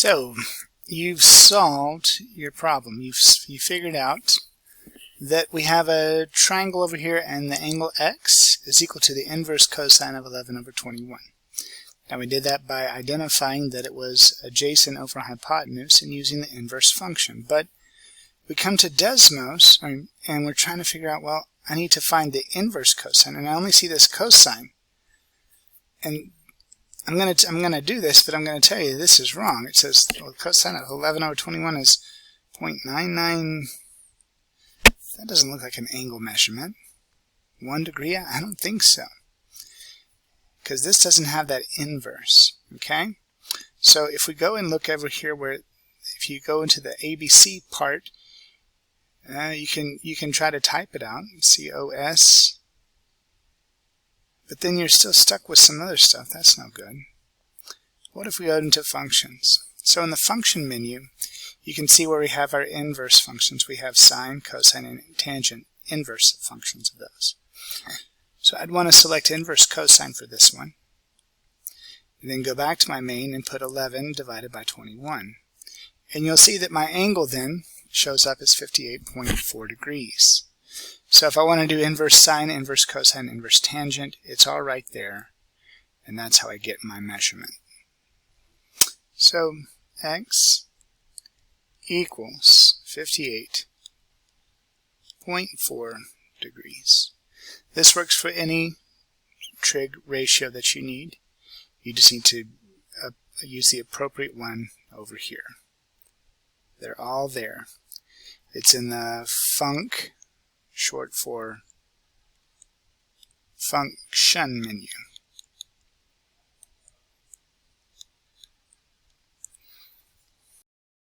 So you've solved your problem. You figured out that we have a triangle over here and the angle x is equal to the inverse cosine of 11 over 21. Now we did that by identifying that it was adjacent over hypotenuse and using the inverse function. But we come to Desmos and we're trying to figure out, well, I need to find the inverse cosine, and I only see this cosine. And I'm gonna do this, but I'm gonna tell you this is wrong. It says, well, the cosine of 11 over 21 is 0.99. That doesn't look like an angle measurement. 1 degree? I don't think so, because this doesn't have that inverse. Okay, so if we go and look over here, where if you go into the ABC part, you can try to type it out, COS. But then you're still stuck with some other stuff. That's no good. What if we go into functions? So in the function menu, you can see where we have our inverse functions. We have sine, cosine, and tangent, inverse functions of those. So I'd want to select inverse cosine for this one. And then go back to my main and put 11 divided by 21. And you'll see that my angle then shows up as 58.4 degrees. So if I want to do inverse sine, inverse cosine, inverse tangent, it's all right there. And that's how I get my measurement. So x equals 58.4 degrees. This works for any trig ratio that you need. You just need to use the appropriate one over here. They're all there. It's in the func, short for function menu.